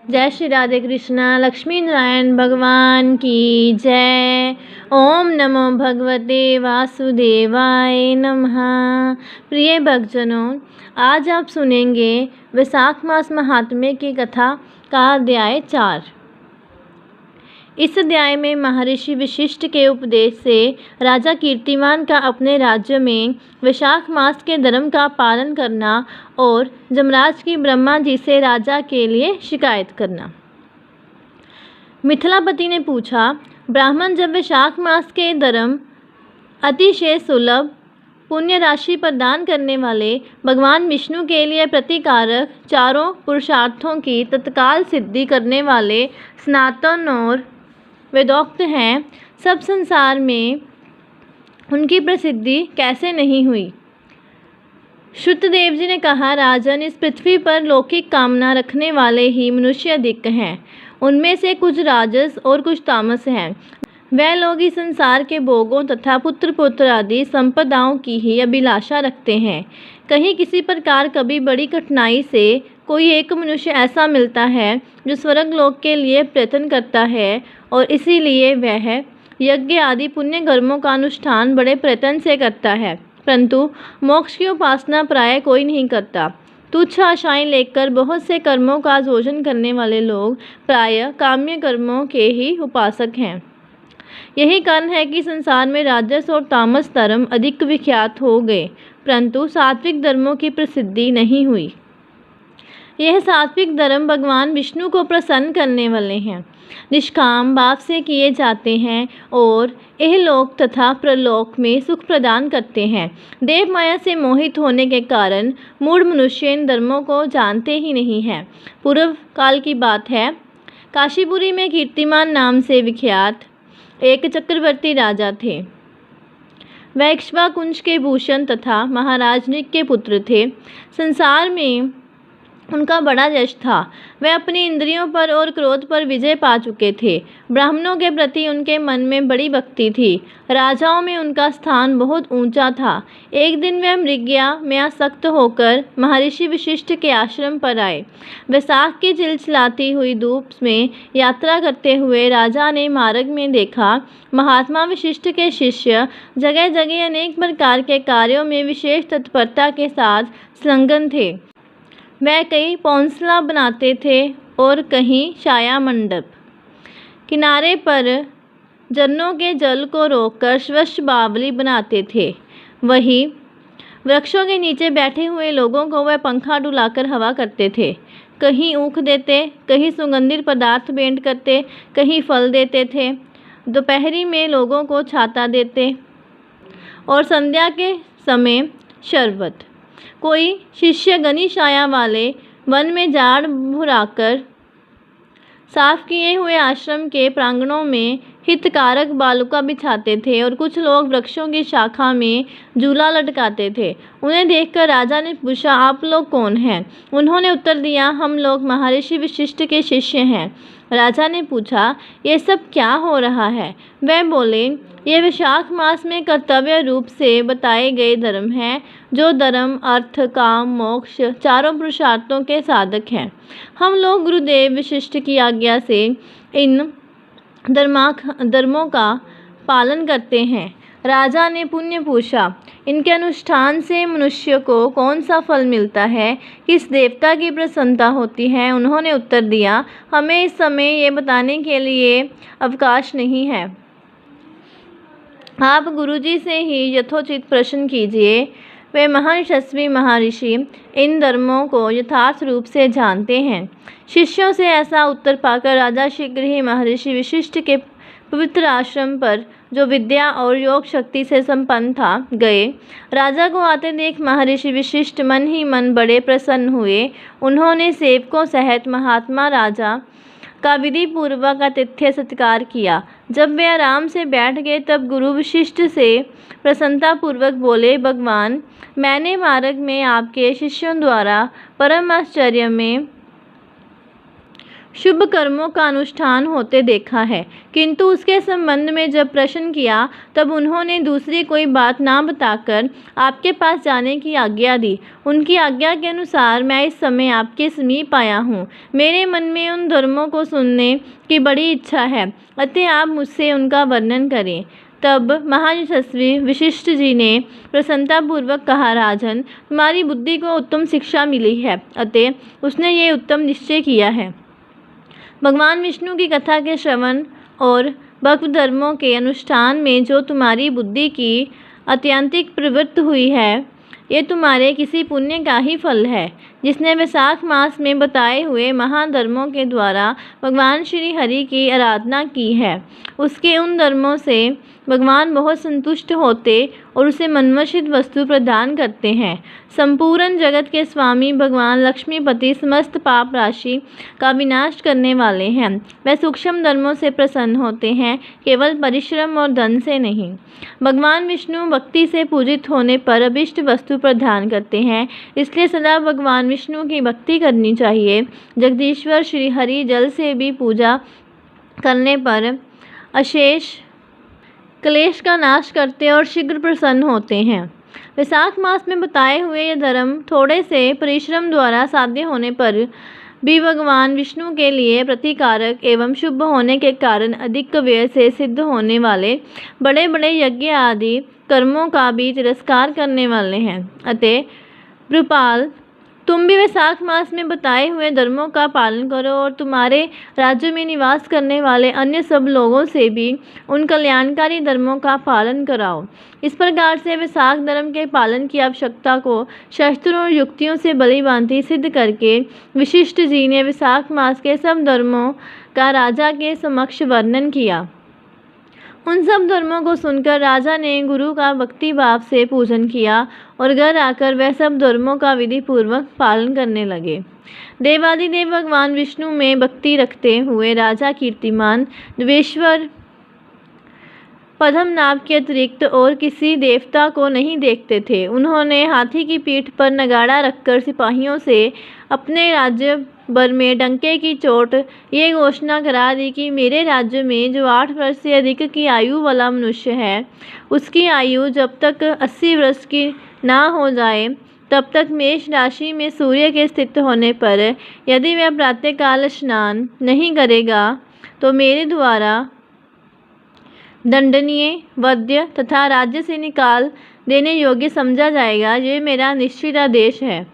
जय श्री राधे कृष्णा। लक्ष्मी नारायण भगवान की जय। ओम नमो भगवते वासुदेवाय नमः। प्रिय भक्तजनों, आज आप सुनेंगे वैशाख मास महात्म्य की कथा का अध्याय 4। इस अध्याय में महर्षि वशिष्ठ के उपदेश से राजा कीर्तिमान का अपने राज्य में वैशाख मास के धर्म का पालन करना और जमराज की ब्रह्मा जी से राजा के लिए शिकायत करना। मिथिलापति ने पूछा, ब्राह्मण जब वैशाख मास के धर्म अतिशय सुलभ पुण्य राशि प्रदान करने वाले भगवान विष्णु के लिए प्रतिकारक चारों पुरुषार्थों की तत्काल सिद्धि करने वाले सनातन और वेदोक्त हैं, सब संसार में उनकी प्रसिद्धि कैसे नहीं हुई। श्रुतदेव जी ने कहा, राजन, इस पृथ्वी पर लौकिक कामना रखने वाले ही मनुष्य अधिक हैं। उनमें से कुछ राजस और कुछ तामस हैं। वह लोग इस संसार के भोगों तथा पुत्र पुत्र आदि संपदाओं की ही अभिलाषा रखते हैं। कहीं किसी प्रकार कभी बड़ी कठिनाई से कोई एक मनुष्य ऐसा मिलता है जो स्वर्ग लोक के लिए प्रयत्न करता है और इसीलिए वह यज्ञ आदि पुण्य कर्मों का अनुष्ठान बड़े प्रयत्न से करता है, परंतु मोक्ष की उपासना प्राय कोई नहीं करता। तुच्छ आशाएं लेकर बहुत से कर्मों का आयोजन करने वाले लोग प्राय काम्य कर्मों के ही उपासक हैं। यही कारण है कि संसार में राजस और तामस धर्म अधिक विख्यात हो गए, परंतु सात्विक धर्मों की प्रसिद्धि नहीं हुई। यह सात्विक धर्म भगवान विष्णु को प्रसन्न करने वाले हैं, निष्काम भाव से किए जाते हैं और इहलोक तथा प्रलोक में सुख प्रदान करते हैं। देव माया से मोहित होने के कारण मूढ़ मनुष्य इन धर्मों को जानते ही नहीं है। पूर्व काल की बात है, काशीपुरी में कीर्तिमान नाम से विख्यात एक चक्रवर्ती राजा थे। वह इक्ष्वाकुंज के भूषण तथा महाराजनिक के पुत्र थे। संसार में उनका बड़ा यश था। वह अपनी इंद्रियों पर और क्रोध पर विजय पा चुके थे। ब्राह्मणों के प्रति उनके मन में बड़ी भक्ति थी। राजाओं में उनका स्थान बहुत ऊंचा था। एक दिन वह मृगया में आसक्त होकर महर्षि वशिष्ठ के आश्रम पर आए। वैशाख की चिलचिलाती हुई धूप में यात्रा करते हुए राजा ने मार्ग में देखा, महात्मा वशिष्ठ के शिष्य जगह जगह अनेक प्रकार के कार्यों में विशेष तत्परता के साथ संलग्न थे। वह कहीं पौंसला बनाते थे और कहीं छाया मंडप। किनारे पर झरनों के जल को रोककर स्वच्छ बावली बनाते थे। वहीं वृक्षों के नीचे बैठे हुए लोगों को वह पंखा डुलाकर हवा करते थे। कहीं ऊख देते, कहीं सुगंधित पदार्थ भेंट करते, कहीं फल देते थे। दोपहरी में लोगों को छाता देते और संध्या के समय शरबत। कोई शिष्य घनी छाया वाले वन में झाड़ भुराकर साफ किए हुए आश्रम के प्रांगणों में हितकारक बालुका बिछाते थे और कुछ लोग वृक्षों की शाखा में झूला लटकाते थे। उन्हें देखकर राजा ने पूछा, आप लोग कौन हैं? उन्होंने उत्तर दिया, हम लोग महर्षि वशिष्ठ के शिष्य हैं। राजा ने पूछा, ये सब क्या हो रहा है? वह बोले, ये वैशाख मास में कर्तव्य रूप से बताए गए धर्म हैं, जो धर्म अर्थ काम मोक्ष चारों पुरुषार्थों के साधक हैं। हम लोग गुरुदेव वशिष्ठ की आज्ञा से इन धर्मों का पालन करते हैं। राजा ने पुण्य पूछा, इनके अनुष्ठान से मनुष्य को कौन सा फल मिलता है, किस देवता की प्रसन्नता होती है? उन्होंने उत्तर दिया, हमें इस समय ये बताने के लिए अवकाश नहीं है। आप गुरुजी से ही यथोचित प्रश्न कीजिए। वे महान यशस्वी महर्षि इन धर्मों को यथार्थ रूप से जानते हैं। शिष्यों से ऐसा उत्तर पाकर राजा शीघ्र ही महर्षि वशिष्ठ के पवित्र आश्रम पर, जो विद्या और योग शक्ति से संपन्न था, गए। राजा को आते देख महर्षि वशिष्ठ मन ही मन बड़े प्रसन्न हुए। उन्होंने सेवकों सहित महात्मा राजा का विधि पूर्वक आतिथ्य सत्कार किया। जब वे आराम से बैठ गए तब गुरु वशिष्ठ से प्रसन्नता पूर्वक बोले, भगवान, मैंने मार्ग में आपके शिष्यों द्वारा परम आश्चर्य में शुभ कर्मों का अनुष्ठान होते देखा है, किंतु उसके संबंध में जब प्रश्न किया तब उन्होंने दूसरी कोई बात ना बताकर आपके पास जाने की आज्ञा दी। उनकी आज्ञा के अनुसार मैं इस समय आपके समीप आया हूँ। मेरे मन में उन धर्मों को सुनने की बड़ी इच्छा है, अतः आप मुझसे उनका वर्णन करें। तब महायशस्वी वशिष्ठ जी ने प्रसन्नतापूर्वक कहा, राजन, तुम्हारी बुद्धि को उत्तम शिक्षा मिली है, अतः उसने ये उत्तम निश्चय किया है। भगवान विष्णु की कथा के श्रवण और भक्त धर्मों के अनुष्ठान में जो तुम्हारी बुद्धि की अत्यंतिक प्रवृत्ति हुई है, ये तुम्हारे किसी पुण्य का ही फल है, जिसने वैशाख मास में बताए हुए महाधर्मों के द्वारा भगवान श्री हरि की आराधना की है। उसके उन धर्मों से भगवान बहुत संतुष्ट होते और उसे मनमोहित वस्तु प्रदान करते हैं। संपूर्ण जगत के स्वामी भगवान लक्ष्मीपति समस्त पाप राशि का विनाश करने वाले हैं। वे सूक्ष्म धर्मों से प्रसन्न होते हैं, केवल परिश्रम और धन से नहीं। भगवान विष्णु भक्ति से पूजित होने पर अभिष्ट वस्तु प्रदान करते हैं, इसलिए सदा भगवान विष्णु की भक्ति करनी चाहिए। जगदीश्वर श्री हरि जल से भी पूजा करने पर अशेष क्लेश का नाश करते और शीघ्र प्रसन्न होते हैं। वैशाख मास में बताए हुए ये धर्म थोड़े से परिश्रम द्वारा साध्य होने पर भी भगवान विष्णु के लिए प्रतिकारक एवं शुभ होने के कारण अधिक व्यय से सिद्ध होने वाले बड़े बड़े यज्ञ आदि कर्मों का भी तिरस्कार करने वाले हैं। अतः भृपाल, तुम भी वैशाख मास में बताए हुए धर्मों का पालन करो और तुम्हारे राज्य में निवास करने वाले अन्य सब लोगों से भी उन कल्याणकारी धर्मों का पालन कराओ। इस प्रकार से वैशाख धर्म के पालन की आवश्यकता को शास्त्रों और युक्तियों से भली-भांति सिद्ध करके वशिष्ठ जी ने वैशाख मास के सब धर्मों का राजा के समक्ष वर्णन किया। उन सब धर्मों को सुनकर राजा ने गुरु का भक्ति भाव से पूजन किया और घर आकर वह सब धर्मों का विधि पूर्वक पालन करने लगे। देवादिदेव भगवान विष्णु में भक्ति रखते हुए राजा कीर्तिमान द्वेश्वर पद्मनाभ के अतिरिक्त और किसी देवता को नहीं देखते थे। उन्होंने हाथी की पीठ पर नगाड़ा रखकर सिपाहियों से अपने राज्य भर में डंके की चोट ये घोषणा करा दी कि मेरे राज्य में जो 8 वर्ष से अधिक की आयु वाला मनुष्य है, उसकी आयु जब तक 80 वर्ष की ना हो जाए तब तक मेष राशि में सूर्य के स्थित होने पर यदि वह प्रातःकाल स्नान नहीं करेगा तो मेरे द्वारा दंडनीय, वध्य तथा राज्य से निकाल देने योग्य समझा जाएगा। ये मेरा निश्चित आदेश है।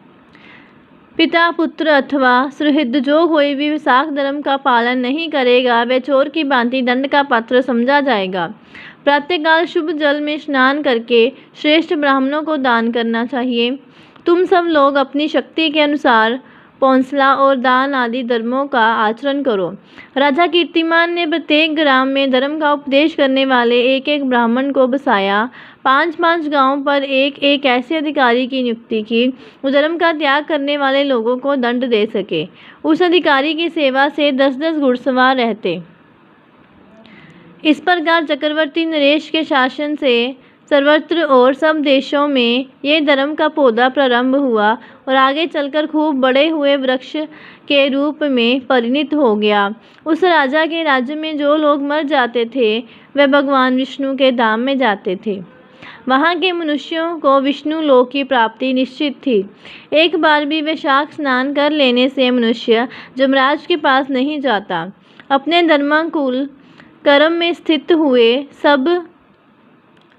पिता, पुत्र अथवा सुहृद जो कोई भी वैशाख धर्म का पालन नहीं करेगा, वह चोर की भांति दंड का पात्र समझा जाएगा। प्रातःकाल शुभ जल में स्नान करके श्रेष्ठ ब्राह्मणों को दान करना चाहिए। तुम सब लोग अपनी शक्ति के अनुसार पौंसला और दान आदि धर्मों का आचरण करो। राजा कीर्तिमान ने प्रत्येक ग्राम में धर्म का उपदेश करने वाले एक एक ब्राह्मण को बसाया। 5-5 गांवों पर एक एक ऐसे अधिकारी की नियुक्ति की जो धर्म का त्याग करने वाले लोगों को दंड दे सके। उस अधिकारी की सेवा से 10-10 घुड़सवार रहते। इस प्रकार चक्रवर्ती नरेश के शासन से सर्वत्र और सब देशों में ये धर्म का पौधा प्रारंभ हुआ और आगे चलकर खूब बड़े हुए वृक्ष के रूप में परिणित हो गया। उस राजा के राज्य में जो लोग मर जाते थे वे भगवान विष्णु के धाम में जाते थे। वहाँ के मनुष्यों को विष्णु लोक की प्राप्ति निश्चित थी। एक बार भी वैशाख स्नान कर लेने से मनुष्य यमराज के पास नहीं जाता। अपने धर्मानुकूल कर्म में स्थित हुए सब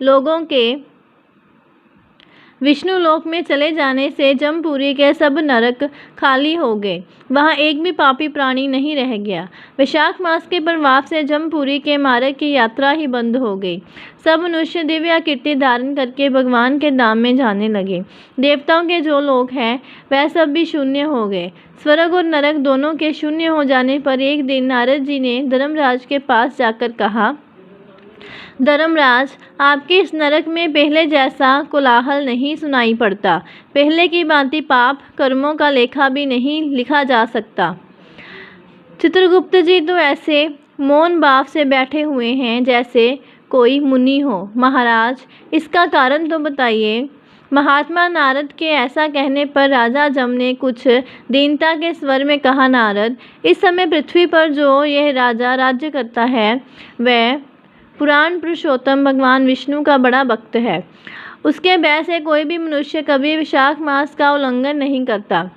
लोगों के विष्णु लोक में चले जाने से जमपुरी के सब नरक खाली हो गए। वहाँ एक भी पापी प्राणी नहीं रह गया। वैशाख मास के प्रभाव से जमपुरी के मार्ग की यात्रा ही बंद हो गई। सब मनुष्य दिव्य कीर्ति धारण करके भगवान के धाम में जाने लगे। देवताओं के जो लोग हैं वह सब भी शून्य हो गए। स्वर्ग और नरक दोनों के शून्य हो जाने पर एक दिन नारद जी ने धर्मराज के पास जाकर कहा, धर्मराज, आपके इस नरक में पहले जैसा कोलाहल नहीं सुनाई पड़ता। पहले की भांति पाप कर्मों का लेखा भी नहीं लिखा जा सकता। चित्रगुप्त जी तो ऐसे मौन भाव से बैठे हुए हैं जैसे कोई मुनि हो। महाराज, इसका कारण तो बताइए। महात्मा नारद के ऐसा कहने पर राजा जम ने कुछ दीनता के स्वर में कहा, नारद, इस समय पृथ्वी पर जो यह राजा राज्य करता है वह पुराण पुरुषोत्तम भगवान विष्णु का बड़ा भक्त है। उसके भय से कोई भी मनुष्य कभी विशाख मास का उल्लंघन नहीं करता।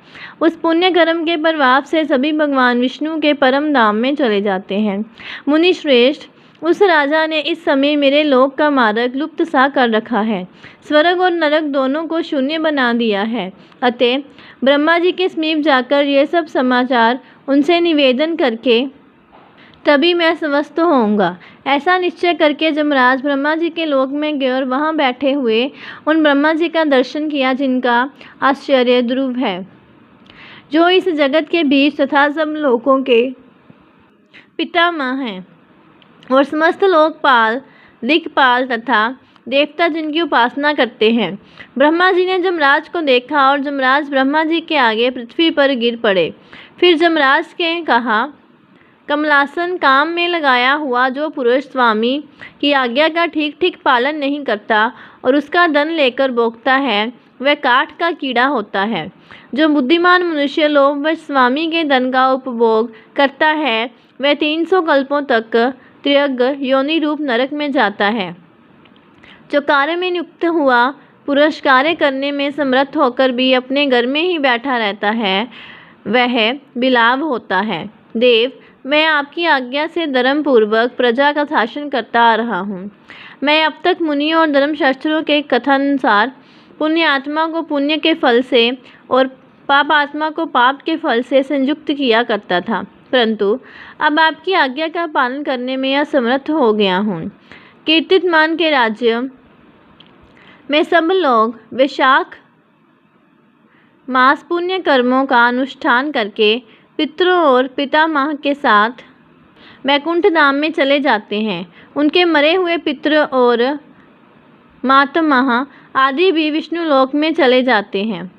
उस पुण्य कर्म के प्रभाव से सभी भगवान विष्णु के परम धाम में चले जाते हैं। मुनि श्रेष्ठ, उस राजा ने इस समय मेरे लोक का मार्ग लुप्त सा कर रखा है, स्वर्ग और नरक दोनों को शून्य बना दिया है। अतः ब्रह्मा जी के समीप जाकर ये सब समाचार उनसे निवेदन करके तभी मैं स्वस्थ होऊंगा। ऐसा निश्चय करके जमराज ब्रह्मा जी के लोक में गए और वहाँ बैठे हुए उन ब्रह्मा जी का दर्शन किया जिनका आश्चर्य ध्रुव है, जो इस जगत के बीच तथा सब लोकों के पितामह हैं और समस्त लोकपाल, दिक्पाल तथा देवता जिनकी उपासना करते हैं। ब्रह्मा जी ने जमराज को देखा और जमराज ब्रह्मा जी के आगे पृथ्वी पर गिर पड़े। फिर जमराज के कहा, कमलासन काम में लगाया हुआ जो पुरुष स्वामी की आज्ञा का ठीक ठीक पालन नहीं करता और उसका धन लेकर भोगता है, वह काठ का कीड़ा होता है। जो बुद्धिमान मनुष्य लोभवश स्वामी के धन का उपभोग करता है, वह 300 कल्पों तक त्रियग योनि रूप नरक में जाता है। जो कार्य में नियुक्त हुआ पुरुष कार्य करने में समर्थ होकर भी अपने घर में ही बैठा रहता है, वह बिलाव होता है। देव, मैं आपकी आज्ञा से धर्मपूर्वक प्रजा का शासन करता आ रहा हूँ। मैं अब तक मुनियों और धर्मशास्त्रों के कथनानुसार पुण्य आत्मा को पुण्य के फल से और पाप आत्मा को पाप के फल से संयुक्त किया करता था, परंतु अब आपकी आज्ञा का पालन करने में असमर्थ हो गया हूँ। कीर्तिमान के राज्य में सब लोग वैशाख मास पुण्य कर्मों का अनुष्ठान करके पितरों और पितामह के साथ वैकुंठ धाम में चले जाते हैं। उनके मरे हुए पितृ और मातामह आदि भी विष्णु लोक में चले जाते हैं।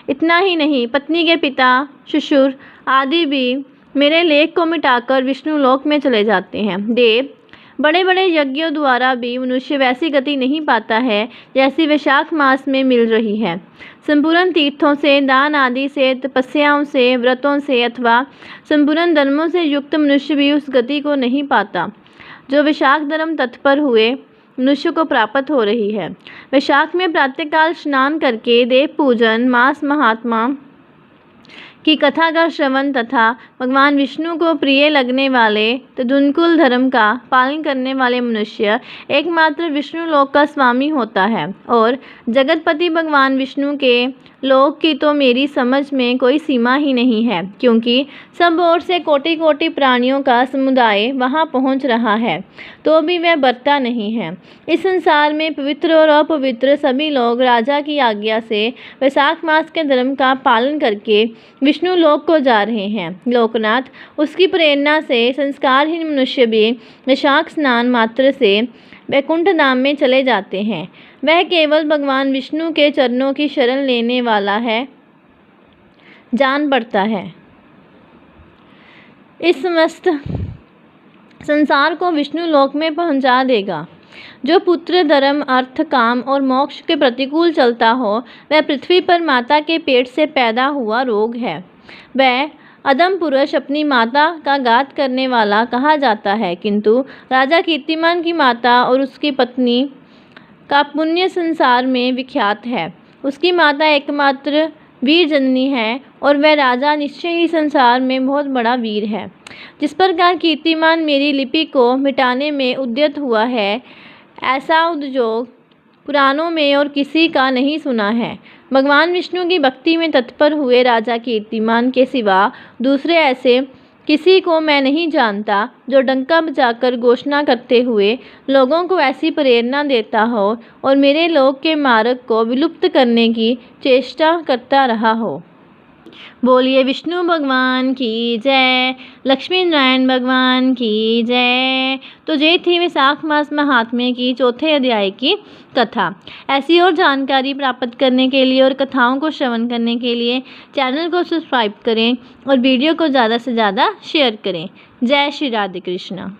इतना ही नहीं, पत्नी के पिता, ससुर आदि भी मेरे लेख को मिटाकर विष्णु लोक में चले जाते हैं। देव, बड़े बड़े यज्ञों द्वारा भी मनुष्य वैसी गति नहीं पाता है जैसी वैशाख मास में मिल रही है। संपूर्ण तीर्थों से, दान आदि से, तपस्याओं से, व्रतों से अथवा संपूर्ण धर्मों से युक्त मनुष्य भी उस गति को नहीं पाता जो वैशाख धर्म तत्पर हुए मनुष्य को प्राप्त हो रही है। वैशाख में प्रातःकाल स्नान करके देव पूजन, मास महात्मा की कथा का श्रवण तथा भगवान विष्णु को प्रिय लगने वाले तदुनुकूल धर्म का पालन करने वाले मनुष्य एकमात्र विष्णु लोक का स्वामी होता है। और जगतपति भगवान विष्णु के लोक की तो मेरी समझ में कोई सीमा ही नहीं है, क्योंकि सब ओर से कोटि कोटि प्राणियों का समुदाय वहां पहुंच रहा है, तो भी वह बरता नहीं है। इस संसार में पवित्र और अपवित्र सभी लोग राजा की आज्ञा से वैशाख मास के धर्म का पालन करके विष्णु लोक को जा रहे हैं। लोकनाथ, उसकी प्रेरणा से संस्कारहीन मनुष्य भी वैशाख स्नान मात्र से वैकुंठ धाम में चले जाते हैं। वह केवल भगवान विष्णु के चरणों की शरण लेने वाला है, जान पड़ता है। इस समस्त संसार को विष्णु लोक में पहुंचा देगा। जो पुत्र, धर्म, अर्थ, काम और मोक्ष के प्रतिकूल चलता हो, वह पृथ्वी पर माता के पेट से पैदा हुआ रोग है। वह अदम पुरुष अपनी माता का घात करने वाला कहा जाता है, किंतु राजा कीर्तिमान की माता और उसकी पत्नी का पुण्य संसार में विख्यात है। उसकी माता एकमात्र वीर जननी है और वह राजा निश्चय ही संसार में बहुत बड़ा वीर है। जिस प्रकार कीर्तिमान मेरी लिपि को मिटाने में उद्यत हुआ है, ऐसा उद्योग पुराणों में और किसी का नहीं सुना है। भगवान विष्णु की भक्ति में तत्पर हुए राजा कीर्तिमान के सिवा दूसरे ऐसे किसी को मैं नहीं जानता जो डंका बजाकर घोषणा करते हुए लोगों को ऐसी प्रेरणा देता हो और मेरे लोक के मार्ग को विलुप्त करने की चेष्टा करता रहा हो। बोलिए विष्णु भगवान की जय, लक्ष्मी नारायण भगवान की जय। तो ये थी वैशाख मास महात्म्य की चौथे अध्याय की कथा। ऐसी और जानकारी प्राप्त करने के लिए और कथाओं को श्रवण करने के लिए चैनल को सब्सक्राइब करें और वीडियो को ज़्यादा से ज़्यादा शेयर करें। जय श्री राधे कृष्ण।